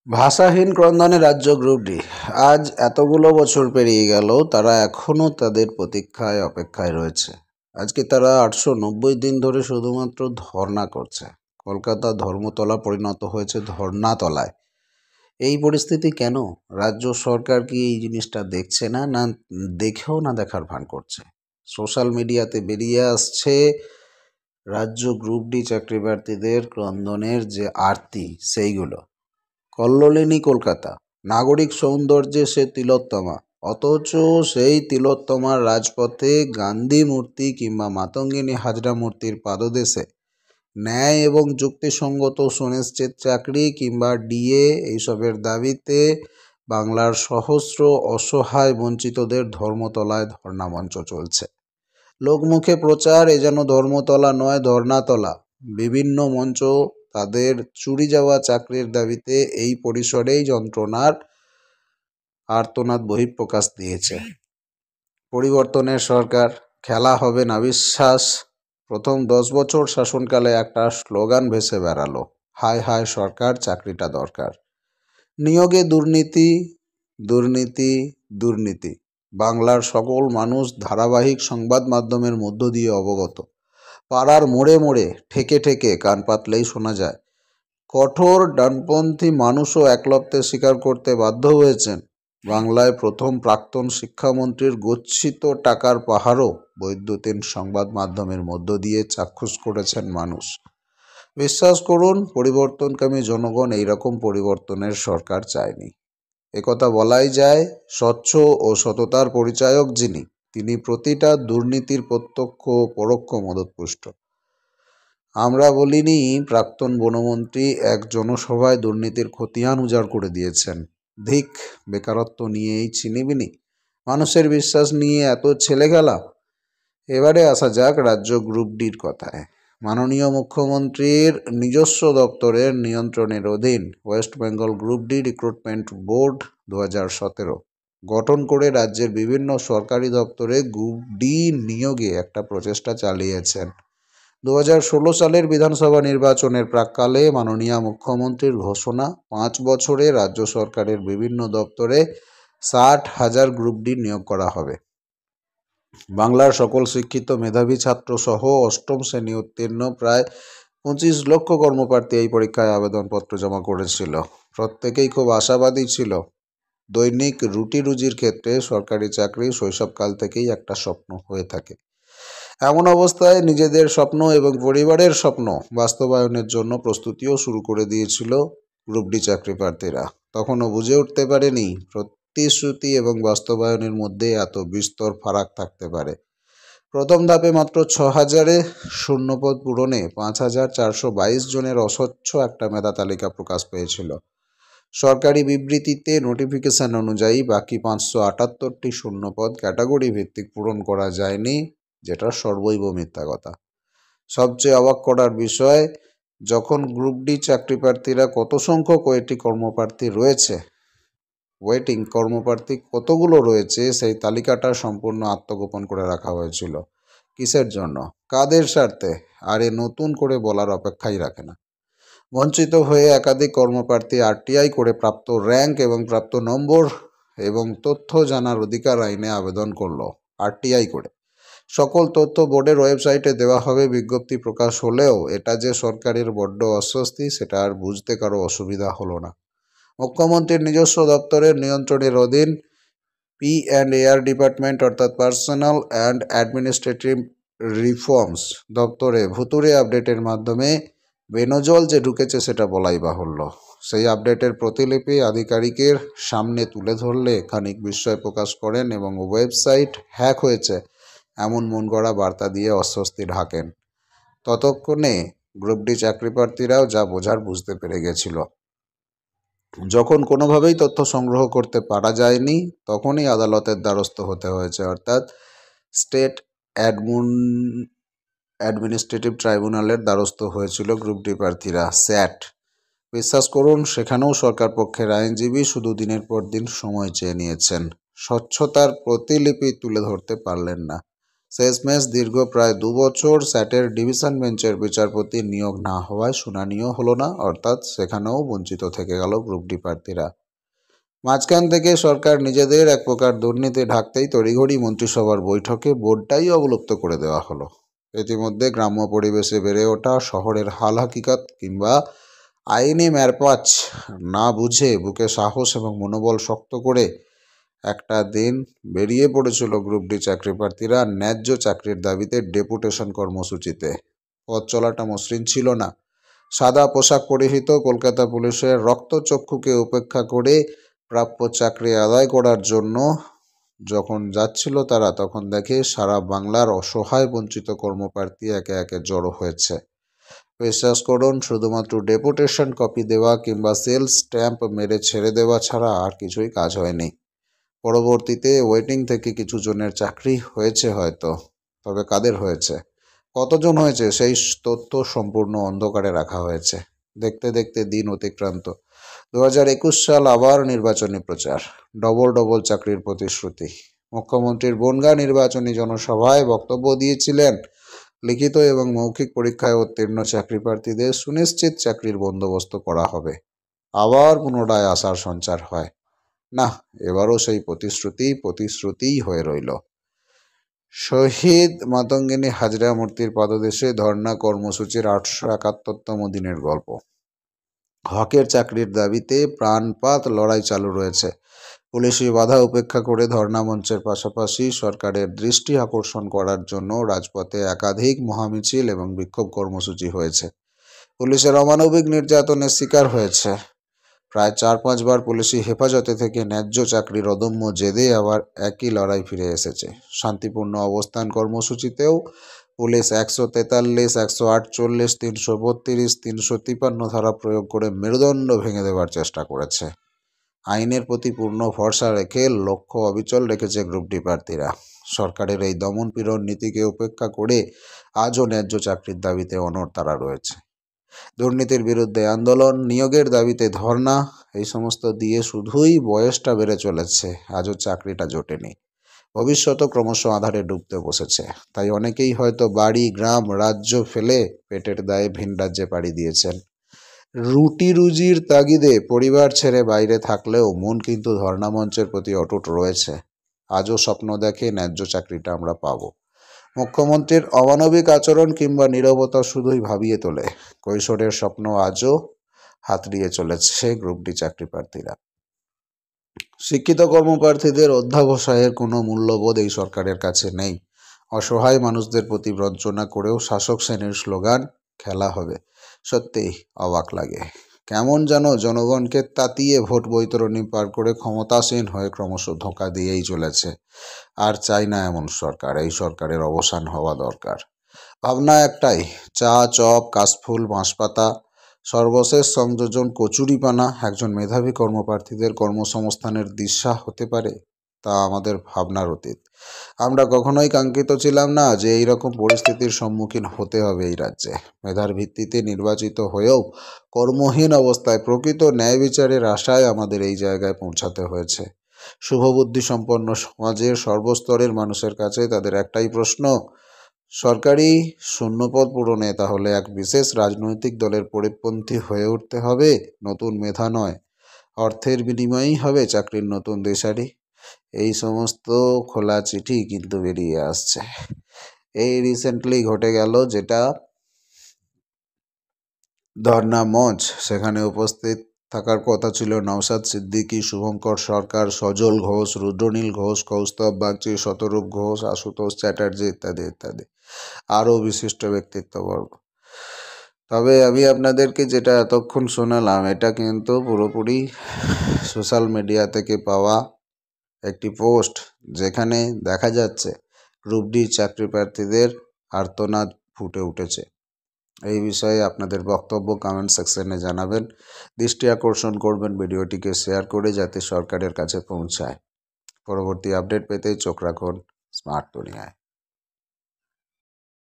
ভাষাহীন ক্রন্দনে রাজ্য group D. আজ এতগুলো বছর পেরিয়ে গেল, তারা এখনও তাদের প্রতীক্ষায় অপেক্ষায় রয়েছে। আজকে তারা 890 দিন ধরে শুধুমাত্র ধর্ণা করছে। কলকাতা ধর্মতলা পরিণত হয়েছে ধর্ণাতলায়। এই পরিস্থিতি কেন? রাজ্য সরকার কি এই জিনিসটা দেখছে না, না দেখেও না দেখার ভান করছে? সোশ্যাল মিডিয়াতে বেরিয়ে আসছে রাজ্য গ্রুপ ডি চাকরি প্রার্থীদের ক্রন্দনের যে আরতি, সেইগুলো। কল্লোলিনী কলকাতা, নাগরিক সৌন্দর্যে সে তিলোত্তমা, অথচ সেই তিলোত্তমার রাজপথে গান্ধী মূর্তি কিংবা মাতঙ্গিনী হাজরা মূর্তির পাদদেশে ন্যায় এবং যুক্তিসঙ্গত সুনিশ্চিত চাকরি কিংবা ডিএ এইসবের দাবিতে বাংলার সহস্র অসহায় বঞ্চিতদের ধর্মতলায় ধর্ণামঞ্চ চলছে। লোকমুখে প্রচার এ যেন ধর্মতলা নয়, ধর্ণাতলা। বিভিন্ন মঞ্চ তাদের চুরি যাওয়া চাকরির দাবিতে এই পরিসরেই যন্ত্রণার আর্তনাদ বহিঃপ্রকাশ দিয়েছে। পরিবর্তনের সরকার, খেলা হবে না বিশ্বাস। প্রথম 10 বছর শাসনকালে একটা স্লোগান ভেসে বেড়ালো, হায় হায় সরকার, চাকরিটা দরকার। নিয়োগে দুর্নীতি, দুর্নীতি, দুর্নীতি। বাংলার সকল মানুষ ধারাবাহিক সংবাদ মাধ্যমের মধ্য দিয়ে অবগত। পাড়ার মোড়ে মোড়ে ঠেকে ঠেকে কান পাতলেই শোনা যায়। কঠোর ডানপন্থী মানুষও একলপ্তে স্বীকার করতে বাধ্য হয়েছেন, বাংলায় প্রথম প্রাক্তন শিক্ষামন্ত্রীর গচ্ছিত টাকার পাহাড়ও বৈদ্যুতিন সংবাদ মাধ্যমের মধ্য দিয়ে চাক্ষুষ করেছেন মানুষ। বিশ্বাস করুন, পরিবর্তনকামী জনগণ এইরকম পরিবর্তনের সরকার চায়নি। একথা বলাই যায়, স্বচ্ছ ও সততার পরিচায়ক যিনি, তিনি প্রতিটা দুর্নীতির প্রত্যক্ষ ও পরোক্ষ মদতপুষ্ট। আমরা বলিনি প্রাক্তন বনমন্ত্রী এক জনসভায় দুর্নীতির খতিয়ান উজাড় করে দিয়েছেন। ধিক, বেকারত্ব নিয়ে এই ছিনিবিনি, মানুষের বিশ্বাস নিয়ে এত ছেলেখেলা। এবারে আসা যাক রাজ্য গ্রুপ ডির কথায়। মাননীয় মুখ্যমন্ত্রীর নিজস্ব দপ্তরের নিয়ন্ত্রণের অধীন West Bengal group D recruitment board 2017 গঠন করে রাজ্যের বিভিন্ন সরকারি দপ্তরে গ্রুপ ডি নিয়োগে একটা প্রচেষ্টা চালিয়েছেন। 2016 সালের বিধানসভা নির্বাচনের প্রাক্কালে মাননীয় মুখ্যমন্ত্রীর ঘোষণা, 5 বছরে রাজ্য সরকারের বিভিন্ন দপ্তরে 60,000 গ্রুপ ডি নিয়োগ করা হবে। বাংলার সকল শিক্ষিত মেধাবী ছাত্র সহ অষ্টম শ্রেণী উত্তীর্ণ প্রায় 25 লক্ষ কর্মপ্রার্থী এই পরীক্ষায় আবেদনপত্র জমা করেছিল। প্রত্যেকেই খুব আশাবাদী ছিল। দৈনিক রুটি রুজির ক্ষেত্রে সরকারি চাকরি শৈশবকাল থেকেই একটা স্বপ্ন হয়ে থাকে। এমন অবস্থায় নিজেদের স্বপ্ন এবং পরিবারের স্বপ্ন বাস্তবায়নের জন্য প্রস্তুতিও শুরু করে দিয়েছিল গ্রুপ ডি চাকরি প্রার্থীরা। তখনও বুঝে উঠতে পারেনি প্রতিশ্রুতি এবং বাস্তবায়নের মধ্যে এত বিস্তর ফারাক থাকতে পারে। প্রথম ধাপে মাত্র 6,000 শূন্যপদ পূরণে 5,422 জনের অস্বচ্ছ একটা মেধা তালিকা প্রকাশ পেয়েছিল। সরকারি বিবৃতিতে নোটিফিকেশন অনুযায়ী বাকি 578টি শূন্যপদ ক্যাটাগরি ভিত্তিক পূরণ করা যায়নি, যেটা সর্বৈব মিথ্যা কথা। সবচেয়ে অবাক করার বিষয়, যখন গ্রুপ ডি চাকরি প্রার্থীরা কত সংখ্যক ওয়েটিং কর্মপ্রার্থী কতগুলো রয়েছে, সেই তালিকাটা সম্পূর্ণ আত্মগোপন করে রাখা হয়েছিল। কিসের জন্য, কাদের স্বার্থে, আর এ নতুন করে বলার অপেক্ষাই রাখে না। বঞ্চিত হয়ে একাধিক কর্মপ্রার্থী আরটিআই করে প্রাপ্ত র্যাঙ্ক এবং প্রাপ্ত নম্বর এবং তথ্য জানার অধিকার আইনে আবেদন করল। আরটিআই করে সকল তথ্য বোর্ডের ওয়েবসাইটে দেওয়া হবে। বিজ্ঞপ্তি প্রকাশ হলেও এটা যে সরকারের বড্ড অস্বস্তি, সেটা আর বুঝতে কারো অসুবিধা হলো না। মুখ্যমন্ত্রীর নিজস্ব দপ্তরের নিয়ন্ত্রণের অধীন P&AR ডিপার্টমেন্ট অর্থাৎ পার্সোনাল অ্যান্ড অ্যাডমিনিস্ট্রেটিভ রিফর্মস দপ্তরে ভুতুরে আপডেটের মাধ্যমে বেনজল যে ঢুকেছে সেটা বলাই বাহুল্য। সেই আপডেটের প্রতিলিপি আধিকারিকের সামনে তুলে ধরলে খানিক বিস্ময় প্রকাশ করেন এবং ওয়েবসাইট হ্যাক হয়েছে এমন মন গড়া বার্তা দিয়ে অস্বস্তি ঢাকেন। ততক্ষণে গ্রুপ ডি চাকরি প্রার্থীরাও যা বোঝার বুঝতে পেরে গেছিল। যখন কোনোভাবেই তথ্য সংগ্রহ করতে পারা যায়নি, তখনই আদালতের দ্বারস্থ হতে হয়েছে, অর্থাৎ স্টেট অ্যাডমিনিস্ট্রেটিভ ট্রাইব্যুনালের দ্বারস্থ হয়েছিল গ্রুপ ডি প্রার্থীরা, স্যাট। বিশ্বাস করুন, সেখানেও সরকার পক্ষের আইনজীবী শুধু দিনের পর দিন সময় চেয়ে নিয়েছেন, স্বচ্ছতার প্রতিলিপি তুলে ধরতে পারলেন না। শেষমেশ দীর্ঘ প্রায় 2 বছর স্যাটের ডিভিশন বেঞ্চের বিচারপতি নিয়োগ না হওয়ায় শুনানিও হলো না, অর্থাৎ সেখানেও বঞ্চিত থেকে গেল গ্রুপ ডি প্রার্থীরা। মাঝখান থেকে সরকার নিজেদের এক প্রকার দুর্নীতি ঢাকতেই তড়িঘড়ি মন্ত্রিসভার বৈঠকে বোর্ডটাই অবলুপ্ত করে দেওয়া হলো। ইতিমধ্যে গ্রাম্য পরিবেশে বেড়ে ওঠা শহরের হাল হাকিকত কিংবা আইনি ম্যারপ্যাঁচ না বুঝে বুকে সাহস এবং মনোবল শক্ত করে একটা দিন বেরিয়ে পড়েছিল গ্রুপ ডি চাকরি প্রার্থীরা ন্যায্য চাকরির দাবিতে ডেপুটেশন কর্মসূচিতে। পথ চলাটা মসৃণ ছিল না। সাদা পোশাক পরিহিত কলকাতা পুলিশের রক্তচক্ষুকে উপেক্ষা করে প্রাপ্য চাকরি আদায় করার জন্য যখন যাচ্ছিল তারা, তখন দেখে সারা বাংলার অসহায় বঞ্চিত কর্মপ্রার্থী একে একে জড়ো হয়েছে। বিশ্বাস করুন, শুধুমাত্র ডেপুটেশন কপি দেওয়া কিংবা সেলস স্ট্যাম্প মেরে ছেড়ে দেওয়া ছাড়া আর কিছুই কাজ হয়নি। পরবর্তীতে ওয়েটিং থেকে কিছু জনের চাকরি হয়েছে হয়তো, তবে কাদের হয়েছে, কতজন হয়েছে সেই তথ্য সম্পূর্ণ অন্ধকারে রাখা হয়েছে। দেখতে দেখতে দিন অতিক্রান্ত। 2021 সাল আবার নির্বাচনী প্রচার, ডবল চাকরির প্রতিশ্রুতি। মুখ্যমন্ত্রীর বনগাঁ নির্বাচনী জনসভায় বক্তব্য দিয়েছিলেন, লিখিত এবং মৌখিক পরীক্ষায় উত্তীর্ণ চাকরি প্রার্থীদের সুনিশ্চিত চাকরির বন্দোবস্ত করা হবে। আবার পুনরায় আশার সঞ্চার হয়। না, এবারও সেই প্রতিশ্রুতিই হয়ে রইল। শহীদ মাতঙ্গিনী হাজরা মূর্তির পাদদেশে ধর্ণা কর্মসূচির 871তম দিনের গল্প। হকের চাকরির দাবিতে প্রাণপাত লড়াই চালু রয়েছে। পুলিশি বাধা উপেক্ষা করে ধর্ণা মঞ্চের পাশাপাশি সরকারের দৃষ্টি আকর্ষণ করার জন্য রাজপথে একাধিক মহামিছিল এবং বিক্ষোভ কর্মসূচি হয়েছে। পুলিশের অমানবিক নির্যাতনের শিকার হয়েছে। প্রায় 4-5 বার পুলিশি হেফাজতে থেকে ন্যায্য চাকরির অদম্য জেদে আবার একই লড়াই ফিরে এসেছে। শান্তিপূর্ণ অবস্থান কর্মসূচিতেও পুলিশ 143, 148, 332, 353 ধারা প্রয়োগ করে মেরুদণ্ড ভেঙে দেওয়ার চেষ্টা করেছে। আইনের প্রতি পূর্ণ ভরসা রেখে লক্ষ্য অবিচল রেখেছে গ্রুপ ডি প্রার্থীরা। সরকারের এই দমন পীড়ন নীতিকে উপেক্ষা করে আজও ন্যায্য চাকরির দাবিতে অনড় তারা রয়েছে। দুর্নীতির বিরুদ্ধে আন্দোলন, নিয়োগের দাবিতে ধর্ণা, এই সমস্ত দিয়ে শুধুই বয়সটা বেড়ে চলেছে, আজও চাকরিটা জোটেনি। ভবিষ্যৎও ক্রমশ আঁধারে ডুবতে বসেছে। তাই অনেকেই হয়তো বাড়ি, গ্রাম, রাজ্য ফেলে পেটের দায়ে ভিন রাজ্যে পাড়ি দিয়েছেন। রুটি রুজির তাগিদে পরিবার ছেড়ে বাইরে থাকলেও মন কিন্তু ধর্ণা মঞ্চের প্রতি অটুট রয়েছে। আজও স্বপ্ন দেখে ন্যায্য চাকরিটা আমরা পাবো। মুখ্যমন্ত্রীর অমানবিক আচরণ কিংবা নীরবতা শুধুই ভাবিয়ে তোলে। কৈশোরের স্বপ্ন আজও হাতড়িয়ে চলেছে গ্রুপ ডি চাকরি প্রার্থীরা। শিক্ষিত কর্মপ্রার্থীদের অধ্যবসায়ের কোনো মূল্যবোধ এই সরকারের কাছে নেই। অসহায় মানুষদের প্রতি বঞ্চনা করেও শাসক শ্রেণীর স্লোগান খেলা হবে। সত্যিই অবাক লাগে। কেমন যেন জনগণকে তাতিয়ে ভোট বৈতরণী পার করে ক্ষমতাসীন হয়ে ক্রমশ ধোঁকা দিয়েই চলেছে। আর চাই না এমন সরকার। এই সরকারের অবসান হওয়া দরকার। ভাবনা একটাই, চা, চপ, কাশফুল, বাঁশপাতা, সর্বশেষ সংযোজন কচুরিপানা একজন মেধাবী কর্মপ্রার্থীদের কর্মসংস্থানের দিশা হতে পারে, তা আমাদের ভাবনার অতীত। আমরা কখনোই কাঙ্ক্ষিত ছিলাম না যে এই রকম পরিস্থিতির সম্মুখীন হতে হবে এই রাজ্যে। মেধার ভিত্তিতে নির্বাচিত হয়েও কর্মহীন অবস্থায় প্রকৃত ন্যায় বিচারের আশায় আমাদের এই জায়গায় পৌঁছাতে হয়েছে। শুভবুদ্ধি সম্পন্ন সমাজের সর্বস্তরের মানুষের কাছে তাদের একটাই প্রশ্ন, সরকারি শূন্যপদ পূরণে তাহলে এক বিশেষ রাজনৈতিক দলের পরিপন্থী হয়ে উঠতে হবে? নতুন মেধা নয়, অর্থের বিনিময়েই হবে চাকরির নতুন দিশারি? এই সমস্ত খোলা চিঠি কিন্তু বেরিয়ে আসছে। এই রিসেন্টলি ঘটে গেল যেটা ধর্ণা মঞ্চ, সেখানে উপস্থিত থাকার কথা ছিল নওশাদ সিদ্দিকী, শুভঙ্কর সরকার, সজল ঘোষ, রুদ্রনীল ঘোষ, কৌস্তব বাগচি, শতরূপ ঘোষ, আশুতোষ চ্যাটার্জি ইত্যাদি ইত্যাদি, আরও বিশিষ্ট ব্যক্তিত্ববর্গ। তবে আমি আপনাদেরকে যেটা এতক্ষণ শোনালাম এটা কিন্তু পুরোপুরি সোশ্যাল মিডিয়া থেকে পাওয়া একটি পোস্ট, যেখানে দেখা যাচ্ছে গ্রুপ ডি চাকরি প্রার্থীদের আর্তনাদ ফুটে উঠেছে। এই বিষয়ে আপনাদের বক্তব্য কমেন্ট সেকশনে জানাবেন। দৃষ্টি আকর্ষণ করবেন ভিডিওটিকে শেয়ার করে, যাতে সরকারের কাছে পৌঁছায়। পরবর্তী আপডেট পেতে চোখ রাখুন স্মার্ট দুনিয়ায়।